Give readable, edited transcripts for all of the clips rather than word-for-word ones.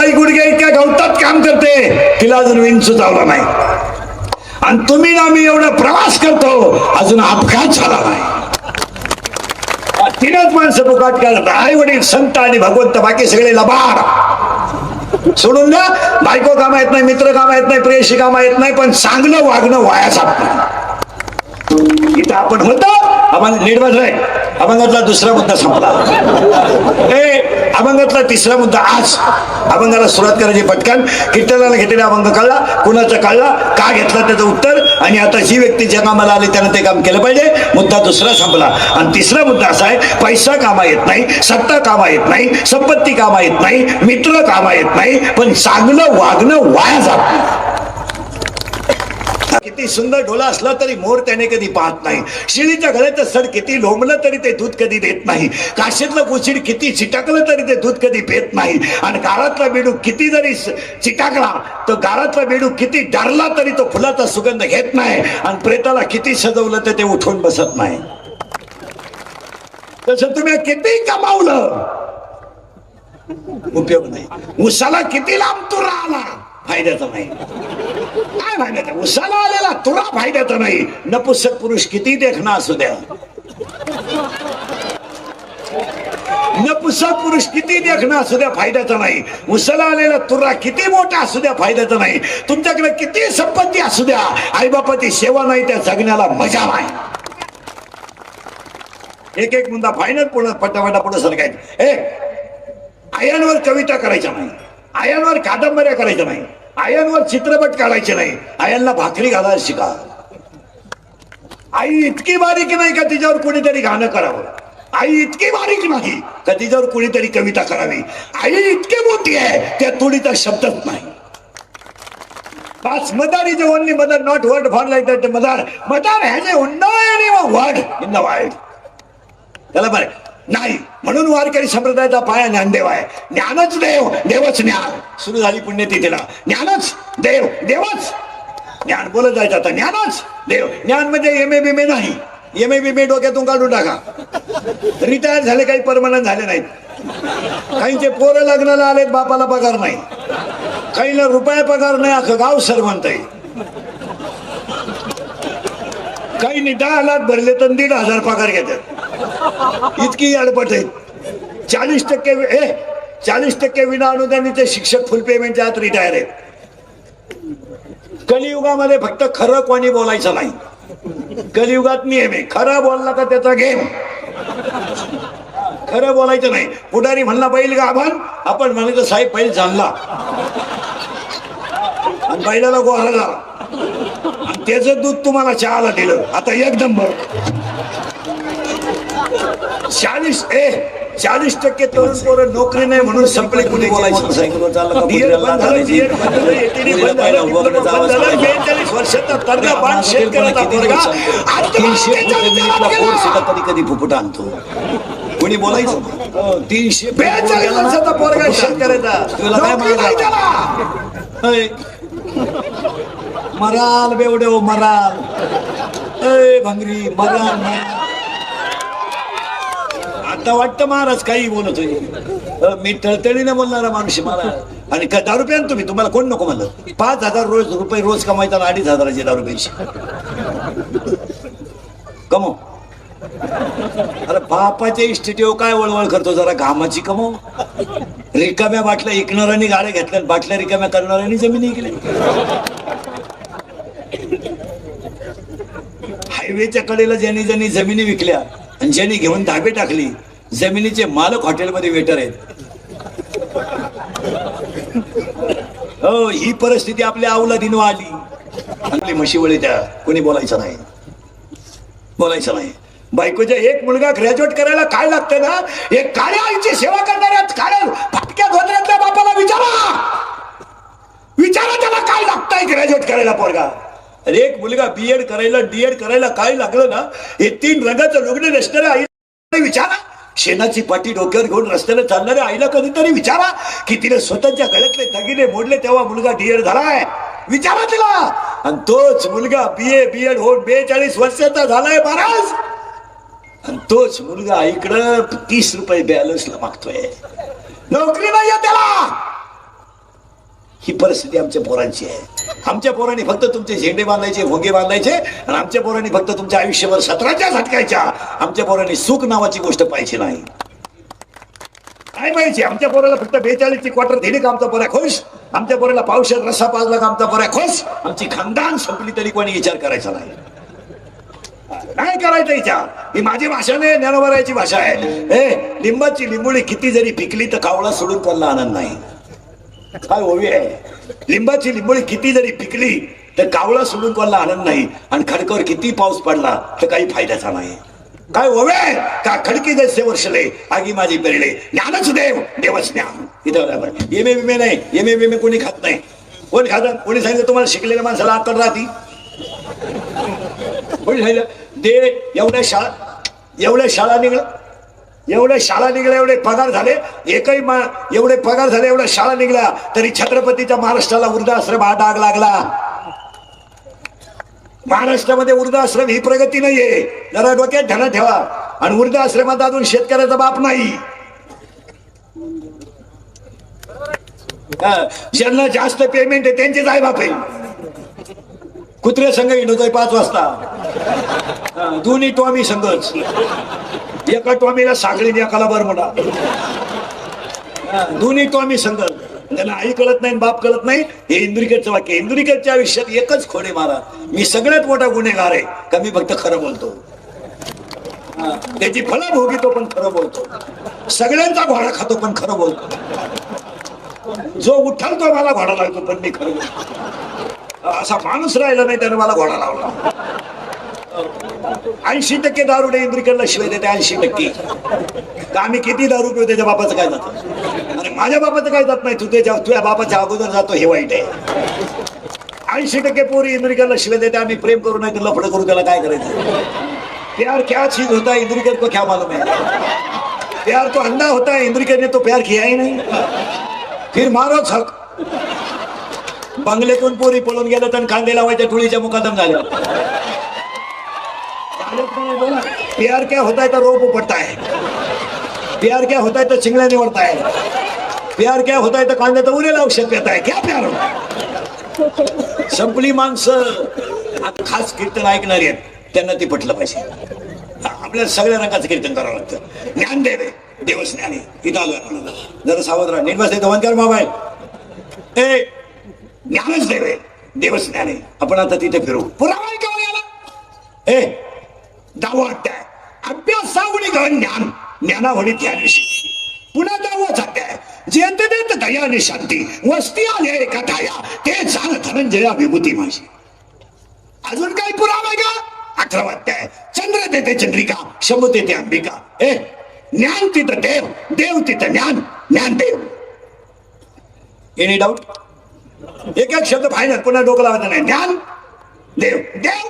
बाई गुडघे इतक्या गवतात काम करते, तिला अजून विंचू चावला नाही. आणि तुम्ही ना मी एवढा प्रवास करतो, अजून अपघात झाला नाही. तीनच माणसं फुकाट करतात, आई वडील, संत आणि भगवंत. बाकी सगळे लबाड सोडून द्या. बायको कामा येत नाही, मित्र कामा येत नाही, प्रेयशी कामा येत नाही, पण चांगलं वागणं वाया जात नाही. इथं आपण होतो अभंग नीट बसलाय. अभंगातला दुसरा मुद्दा संपला. अभंगातला तिसरा मुद्दा. आज अभंगाला सुरुवात करायची पटकन. कीर्तनाला घेतलेला अभंग कळला, कुणाचा कळला, का घेतला त्याचं उत्तर, आणि आता जी व्यक्ती ज्या कामाला आली त्यानं ते काम केलं पाहिजे. मुद्दा दुसरा संपला. आणि तिसरा मुद्दा असा आहे, पैसा कामा येत नाही, सत्ता कामा येत नाही, संपत्ती कामा येत नाही, मित्र कामा येत नाही, पण चांगलं वागणं वाया जात नाही. किती सुंदर ढोला असला तरी मोर त्याने कधी पाहत नाही. शिळीच्या घराचं सड किती लोंबलं तरी ते दूध कधी देत नाही. काशीतलं कुशीड किती चिटाकलं तरी ते दूध कधी पेत नाही. आणि गाळातला बेडूक किती जरी चिटाकला, तो गाळातला बेडूक किती डरला तरी तो फुलाचा सुगंध घेत नाही. आणि प्रेताला किती सजवलं तर ते उठून बसत नाही. तसं तुम्ही किती कमावलं उपयोग नाही. उसाला किती लांब तुरा आला, फायद्याचा नाही. काय फायद्याचा? उसाला आलेला तुरा फायद्याचा नाही. नपुसक पुरुष किती देखणा असू द्या, नपुसक पुरुष किती देखणा असू द्या, फायद्याचा नाही. उसाला आलेला तुरा किती मोठा असू द्या, फायद्याचा नाही. तुमच्याकडे किती संपत्ती असू द्या, आईबापाची सेवा नाही, त्या जगण्याला मजा नाही. एक एक मुद्दा फायनल पुढे पटापटा पुढे सरकायचं. आयांवर कविता करायच्या नाही, आयांवर कादंबऱ्या करायच्या नाही, आयांवर चित्रपट काढायचे नाही. आयांना भाकरी घालायला शिका. आई इतकी बारीक नाही का तिच्यावर कोणीतरी गाणं करावं. आई इतकी बारीक नाही का तिच्यावर कोणीतरी कविता करावी. आई इतकी मोठी आहे त्या तोडीचा शब्दच नाही. बस मदार is only mother, not word for like that. मदार has a word in the world. त्याला बरं नाही म्हणून वारकरी संप्रदायाचा पाया ज्ञानदेव आहे. ज्ञानच देव, देवच ज्ञान. सुरू झाली पुण्यतिथीला. ज्ञानच देव, देवच ज्ञान. बोलत जायचं आता, ज्ञानच देव. ज्ञान म्हणजे एम ए बिमे नाही. एम ए बिमे डोक्यातून काढून टाका. रिटायर झाले, काही परमनंट झाले नाहीत. काहींचे पोरं लग्नाला आलेत, बापाला पगार नाही. काहीला रुपया पगार नाही, अख्खं गाव सरवंत आहे. काही 10 लाख भरले तर 1,500 पगार घेतात. इतकी अडपट आहे. 40% विना अनुदानित शिक्षक फुल पेमेंटच्या आत रिटायर आहेत. कलियुगामध्ये फक्त खरं कोणी बोलायचं नाही. कलियुगात नियम आहे, खरं बोलला का त्याचा गेम. खरं बोलायचं नाही. पुढारी म्हणला बैल गाभण, आपण म्हणायचं साहेब बैल जाणला, आणि बैलाला गोहारा झाला, आणि त्याचं दूध तुम्हाला चहाला दिलं. आता एकदम बरं. 40% तरुण पोरं नोकरी नाही म्हणून संपले. कुणी बोलायचं? 42 वर्षाचा तर्गा बाण शेतकऱ्याचा पोरगा कधी कधी फुफुटा आणतो. कुणी बोलायचं? 342 वर्षाचा पोरगा शेतकऱ्याचा, तुला काय म्हणायचं? मराल बेवडे हो, मराल भंगरी मराल. आता वाटतं महाराज काही बोलत होते. मी तळतळीने बोलणारा माणूस मला. आणि का दारू प्यान तुम्ही? तुम्हाला कोण नको म्हणलं? 5,000 रुपये रोज कमायचा, 2,500 दारू प्यायची कमव. अरे बापाच्या इस्टेटीवर काय वळवळ करतो? जरा घामाची कमव. रिकाम्या बाटल्या ऐकणाऱ्यांनी गाड्या घेतल्या, बाटल्या रिकाम्या करणाऱ्यांनी जमिनी ऐकल्या. हायवेच्या कडेला ज्यांनी ज्यांनी जमिनी विकल्या आणि ज्यांनी घेऊन धाबे टाकली, जमिनीचे मालक हॉटेलमध्ये वेटर आहेत. हो, ही परिस्थिती आपल्या अवलादीनं आली. आपली म्हशी वळी त्या. कोणी बोलायचं नाही, बोलायचं नाही. बायकोच्या एक मुलगा ग्रॅज्युएट करायला काय लागतं ना, एक काळ्या आईची सेवा करणाऱ्या काळ्या फाटक्या धोत्र्यातल्या बापाला विचारा, विचारा त्याला काय लागतंय ग्रॅज्युएट करायला पोरगा. अरे एक मुलगा बीएड करायला डीएड करायला काय लागलं ना, हे 3 रंगाचं लुगडे नेसणाऱ्या आईला विचारा. शेणाची पाटी डोक्यावर घेऊन रस्त्याला चालणाऱ्या आईला कधीतरी विचारा की तिने स्वतःच्या गळ्यातले दागिने मोडले तेव्हा मुलगा डीएड झालाय. विचारा तिला. आणि तोच मुलगा बीएड होऊन 42 वर्षाचा झालाय महाराज. आणि तोच मुलगा इकडं 30 रुपये बॅलन्सला मागतोय. नोकरी नाहीये त्याला. ही परिस्थिती आमच्या पोरांची आहे. आमच्या पोरांनी फक्त तुमचे झेंडे बांधायचे, भोंगे बांधायचे, आणि आमच्या पोरांनी फक्त तुमच्या आयुष्यभर सतराच्या झटकायच्या. आमच्या पोरांनी सुख नावाची गोष्ट पाहिजे नाही. काय पाहिजे? आमच्या पोराला फक्त 42ची क्वार्टर दिली का आमचा पोरा खुश. आमच्या पोराला पावसात रस्सा पाजला का आमचा पोरा खुश. आमची खानदान संपली तरी कोणी विचार करायचा नाही. काय करायचं विचार? ही माझी भाषा नाही, ज्ञानोबरायची भाषा आहे. लिंबाची लिंबोळी किती जरी पिकली तर कावळा सोडून कोणाला आनंद नाही. काय ओवी आहे? लिंबाची लिंबोळी किती जरी पिकली तर कावळा सोडून कोणाला आनंद नाही. आणि खडकावर किती पाऊस पडला तर काही फायद्याचा नाही. काय ओवे का खडकी जैसे वर्षले आगी माझी पेरले. ज्ञानच देव, देवच ज्ञान. इथं एमे विमे नाही, एमे विमे कोणी खात नाही. कोण खात? कोणी सांगितलं तुम्हाला शिकलेल्या माणसाला अक्कल राहती? कोणी सांगितलं? दे एवढ्या शाळा निघल्या, एवढे पगार झाले, एवढे पगार झाले, एवढ्या शाळा निघल्या, तरी छत्रपतीच्या महाराष्ट्राला वृद्धाश्रम हा डाग लागला. महाराष्ट्रामध्ये वृद्धाश्रम ही प्रगती नाहीये. जरा डोक्यात ध्यानात ठेवा. आणि वृद्धाश्रमात अजून शेतकऱ्याचा बाप नाही. ज्यांना जास्त पेमेंट आहे त्यांचेच आई बाप आहे. कुत्रे संघ हिंडतोय 5 वाजता, दोन्ही टॉमी संघच. एका टॉमीला साखळी, एकाला बरमुडा. दोन्ही टॉमी संघ. त्यांना आई कळत नाही, बाप कळत नाही. हे इंदुरीकरचं वाक्य. इंदुरीकरच्या आयुष्यात एकच खोडे मारा, मी सगळ्यात मोठा गुन्हेगार आहे का मी फक्त खरं बोलतो. त्याची फळं भोगितो पण खरं बोलतो. सगळ्यांचा घोडा खातो पण खरं बोलतो. जो उठाल तो मला घोडा लागतो पण मी खरं बोलतो. असा माणूस राहिला नाही त्याने मला घोडा लावला. 80% दारुडे इंदुरीकरला शिवाय देते. 80%. आम्ही किती दारू पिऊ त्याच्या बापाचं काय जातं? अरे माझ्या बापाचं काय जात नाही. तुझ्या बापाच्या अगोदर जातो, हे वाईट आहे. 80% पोरी इंदुरीकरला शिवाय देते. आम्ही प्रेम करू नाही तर लफडं करू, त्याला काय करायचं? प्यार क्या चीज होता है इंदुरीकर को क्या मालूम है? प्यार तो अंडा होता है, इंदुरीकर ने तो प्यार किया ही नहीं. फिर मारो छक. बंगलेतून पोरी पळून गेलं तर कांदे लावायच्या टोळीच्या मुकादम झाल्या. प्यार क्या होता है तो रोप उपटता है. प्यार क्या होता है तो चिंगड्या निवडता है. प्यार क्या होता है तो कांद्याचं उरेला औषध पिता है. क्या प्यार होता? संपली माणसं. आता खास कीर्तन ऐकणारी आहेत त्यांना ते पटलं पाहिजे. आपल्याला सगळ्या रंगाचं कीर्तन करावं लागतं. ज्ञान देवे, देवच ज्ञानी. इथं आलं जरा सावध राहा. निर्वास येतो वंकार मोबाईल. ए ज्ञानच देवे, देवच ज्ञानी. आपण आता तिथे फिरू. पुरावा आहे का याला? ए दावा वाटताय अभ्यासावणी गहन ज्ञान, ज्ञानावणी ज्ञानविषयी. पुन्हा दावा चालताय जेत देत दया आणि शांती, वस्ती आले एका ठाया, ते जाण धनंजया विभूती माझी. अजून काही पुरावा आहे का? 11 वाटताय चंद्र देते चंद्रिका, शंभू देते अंबिका. ए ज्ञान तिथं देव, देव तिथं ज्ञान, ज्ञान देव. Any doubt? एक एक शब्द फायनल. पुन्हा डोकं लावायचं नाही. ज्ञान देव, देव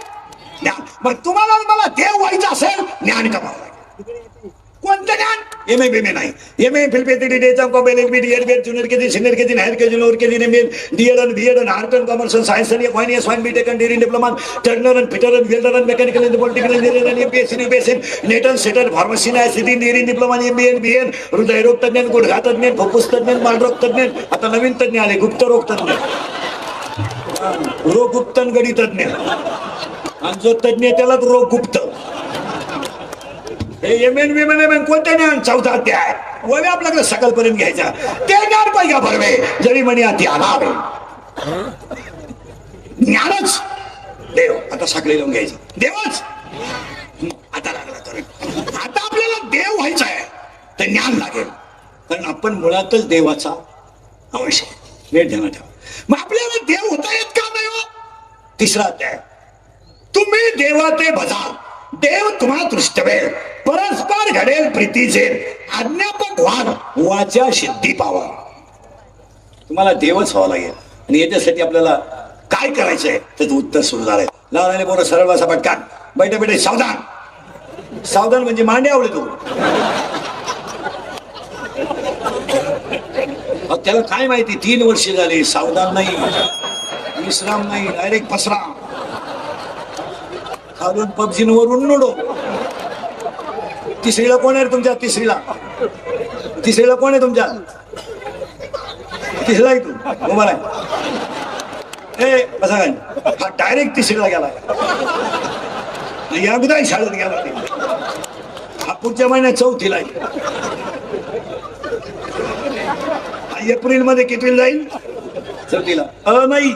ज्ञान. मग तुम्हाला मला देव व्हायचं असेल ज्ञान कमावं लागेल. कोणतं ज्ञान? एमए बीमे नाही. एमए फिल्पेटी डेचा कॉबेल LB DEd BEd junior KG senior KG higher KG lower KG MA DEd आणि बीएड आणि आर्ट अँड कॉमर्स आणि सायन्स आणि फाइन एस फाइन बीटेक आणि डिग्री डिप्लोमा टर्नर आणि फिटर आणि वेल्डर आणि मेकॅनिकल आणि पॉलिटिकल इंजिनियर आणि एमपीएससी आणि यूपीएससी नेट आणि सेटर फार्मसी आणि आयसीटी इंजिनिअरिंग डिप्लोमा आणि एमबीए बीएन हृदयरोग तज्ञ, गुडघा तज्ञ, फुफ्फुस तज्ञ, मालरोग तज्ञ. आता नवीन तज्ञ आले गुप्त रोग तज्ञ, रोग गुप्तन गडी तज्ञ. आणि जो तज्ञ त्याला रोग गुप्त. कोणत्या ज्ञान? 14 अध्याय. वय आपल्याकडे सकलपर्यंत घ्यायचा. ते ज्ञान पाहिजे भरवे जरी म्हणे अति अनावे. ज्ञानच देव. आता साखळी लावून घ्यायचं. देवच आता लागला तर. आता आपल्याला देव व्हायचा आहे तर ज्ञान लागेल. कारण आपण मुळातच देवाचा अवश्य. नीट ध्यानात ठेवा. मग आपल्याला देव होता येत का नाही? 3रा अध्याय. तुम्ही देवाते भजा, देव तुम्हा दृष्टवे, परस्पर घडेल प्रीतीचे, अज्ञापक व्हाल वाचा सिद्धी पावा. तुम्हाला देवच व्हावं लागेल. आणि याच्यासाठी आपल्याला काय करायचंय त्याचं उत्तर सुरू झालंय. लहान पोरं सरळ बसा पटकान. बैठे बैठे सावधान. सावधान म्हणजे मांडे आवडे तू. त्याला काय माहिती? 3 वर्ष झाली. सावधान नाही, विश्राम नाही, डायरेक्ट पसरा. खालून पबजी वरून नोडो. 3रीला कोण आहे तुमच्या? 3रीला कोण आहे तुमच्या? तिसरा तू उभा आहे ए कसा काय हा डायरेक्ट तिसरीला गेला एकदा शाळेत गेला हा पुढच्या महिन्यात चौथीला एप्रिल मध्ये कितीला जाईल चौथीला नाही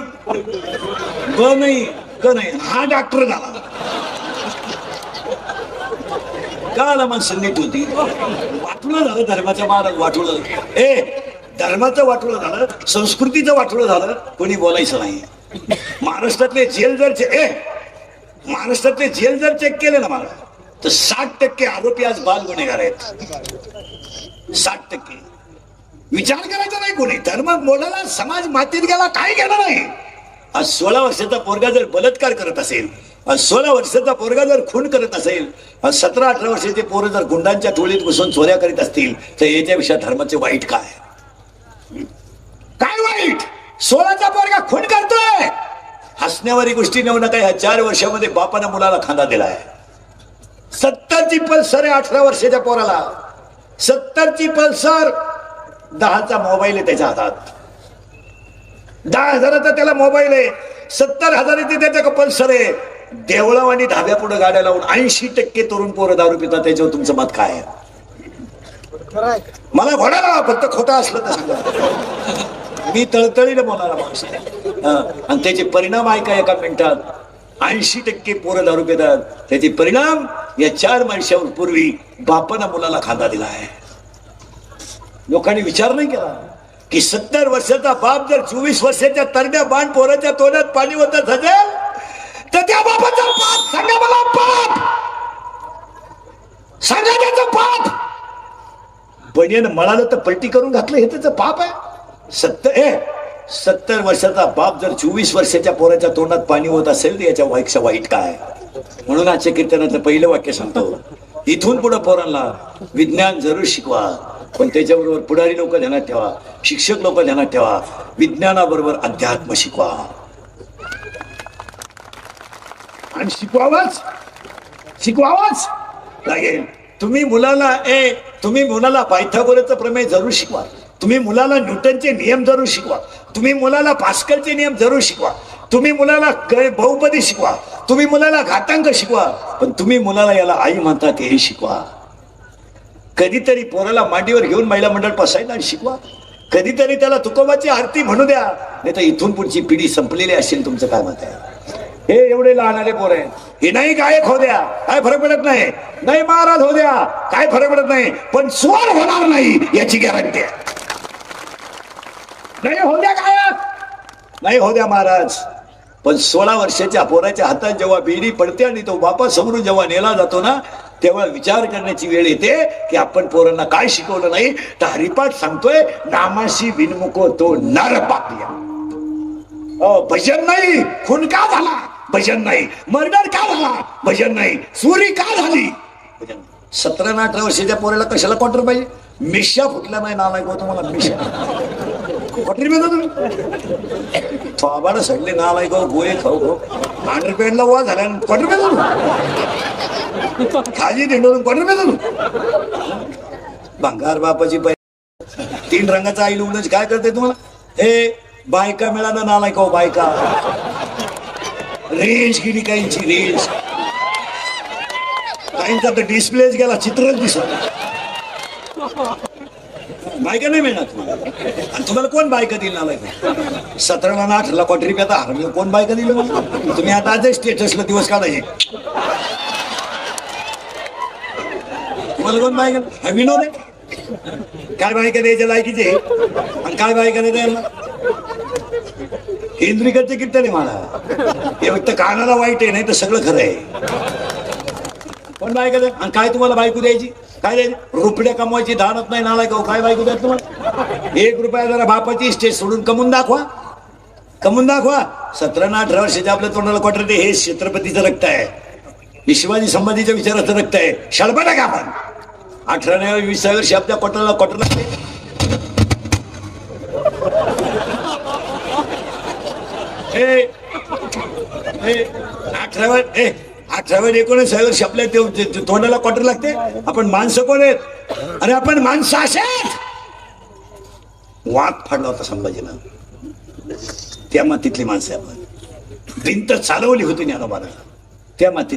ब नाही क नाही हा डॉक्टर झाला काला माणसं नीट होती वाटुळं झालं धर्माच्या महाराज वाटुळं ए धर्माचं वाटुळं झालं संस्कृतीचं वाटुळं झालं कोणी बोलायचं नाही महाराष्ट्रातले जेल जर महाराष्ट्रातले जेल जर चेक केले ना मला तर 60% आरोपी आज बाल गुन्हेगार आहेत 60%. विचार करायचा नाही कोणी धर्म बोलायला समाज मातीत गेला काय घेणार नाही. आज 16 वर्षाचा पोरगा जर बलात्कार करत असेल, आज 16 वर्षाचा पोरगा जर खून करत असेल, आज 17-18 वर्षाचे पोरं जर गुंडांच्या टोळीत घुसून चोऱ्या करीत असतील तर याच्यापेक्षा धर्माचे वाईट काय काय वाईट. 16चा पोरगा खून करतोय हसण्यावारी गोष्टी नेऊ नका. ह्या 4 वर्षामध्ये बापानं मुलाला खांदा दिलाय. 70ची पल्सर आहे 18 वर्षाच्या पोराला. 70ची पल्सर 10चा मोबाईल आहे त्याच्या हातात. 10,000चा त्याला मोबाईल आहे. 70,000 त्याच्या पल्सर आहे. देवळाव आणि धाब्या पुढे गाड्या लावून 80% तरुण पोरं दारू पितात. त्याच्यावर तुमचं मत काय आहे. मला घोडाला फक्त खोटं असलं तर सांगा. मी तळतळीने बोलायला माणूस आणि त्याचे परिणाम आहे का एका मिनिटात. 80% पोरं दारू पितात. त्याचे परिणाम या 4 वर्षावर पूर्वी बापानं मुलाला खांदा दिला आहे. लोकांनी विचार नाही केला की 70 वर्षाचा बाप जर 24 वर्षाच्या तरण्या बाण पोराच्या तोंडात पाणी होतच असेल तर त्या बापाचा पाप सांगा मला. पाप सांगा त्याचं पाप. बनियन मळालं तर पलटी करून घातलं हे त्याचं पाप आहे. 70 वर्षाचा बाप जर 24 वर्षाच्या पोराच्या तोंडात पाणी होत असेल तर याच्या वाईटचा वाईट काय. म्हणून आजच्या कीर्तनाचं पहिलं वाक्य सांगतो. इथून पुढे पोरांना विज्ञान जरूर शिकवा, पण त्याच्याबरोबर पुढारी लोक ध्यानात ठेवा, शिक्षक लोक ध्यानात ठेवा. विज्ञानाबरोबर अध्यात्म शिकवा आणि शिकवावाच लागेल. तुम्ही मुलाला पायथागोरसचं प्रमेय जरूर शिकवा. तुम्ही मुलाला न्यूटनचे नियम जरूर शिकवा. तुम्ही मुलाला पास्कलचे नियम जरूर शिकवा. तुम्ही मुलाला बहुपदी शिकवा. तुम्ही मुलाला घातांक शिकवा. पण तुम्ही मुलाला याला आई म्हणतात हेही शिकवा. कधीतरी पोराला मांडीवर घेऊन महिला मंडळ बसायला शिकवा. कधीतरी त्याला तुकोबाची आरती म्हणू द्या. नाही तर इथून पुढची पिढी संपलेली असेल. तुमचं काय मत आहे. हे एवढे लहान आले पोर आहे. हे नाही गायक हो द्या काय फरक पडत नाही. नाही महाराज हो द्या काय फरक पडत नाही. पण स्वर होणार नाही याची गॅरंटी आहे. नाही हो द्या गायक नाही हो द्या महाराज. पण 16 वर्षाच्या पोराच्या हातात जेव्हा बेडी पडते आणि तो बापा समोरून जेव्हा नेला जातो ना तेव्हा विचार करण्याची वेळ येते की आपण पोरांना काय शिकवलं नाही. तर हरिपाठ सांगतोय नामाशी विनमुको तो नर पापिया. भजन नाही. खून का झाला भजन नाही. मर्डर का झाला भजन नाही. चोरी का झाली भजन. 17 आणि 18 वर्षाच्या पोराला कशाला क्वार्टर पाहिजे. मिशा फुटला नाही नालायक होतो मला. मिशा क्वार्टर मिळतो तुम्ही थोबाडं सगळे नालायक गोळे खाऊ खाऊ 100 रुपयांना वा झाल्या क्वार्टर मिळतो. खाली दिंडोरून क्वार्टर मिळतो. भंगार बापाची 3 रंगाचा आई लुगडच काय करते तुम्हाला. हे बायका मिळालं नालायक हो. बायका रेंज गेली काहींची. रेंज काहींचा तर डिस्प्लेच गेला. चित्रच दिसत. बायका नाही मिळणार तुम्हाला. आणि तुम्हाला कोण बायका दिली नालायक. 17 आणि 18 क्वार्टर रुपयात हरलं कोण बायका दिली मला. तुम्ही आता आजच स्टेटसला दिवस काढायचे. तुम्हाला कोण बायका विनोद आहे. काय बायका द्यायच्या लायकीचे आणि काय बायका नाही द्यायला. केंद्रीकडचे कीर्तन आहे मला. हे फक्त कानाला वाईट आहे नाही तर सगळं खरं आहे. पण बायका द्या. आणि काय तुम्हाला बायको द्यायची काय द्यायची. रुपड्या कमवायची धानत नाही नालायक हो. काय बायको द्या तुम्हाला. 1 रुपया जरा बापाची स्टेज सोडून कमवून दाखवा. 17 आणि 18 वर्षाच्या आपल्या तोंडाला क्वार्टर दे. हे छत्रपतीचं रक्त आहे. हे शिवाजी संभाजीच्या विचाराचं रक्त आहे. शळबडा का आपण 18 आणि 20 वर्षी आपल्या क्वार्टरला क्वार्टर लागते. 18 19 वर्ष आपल्या तोंडाला क्वार्टर लागते. आपण माणसं कोण आहेत. अरे आपण माणसं असेल. वाक फाडला होता संभाजीनं. त्या मातीतली माणसं आपण भिंत चालवली होती ज्ञानोबानं त्या मातीत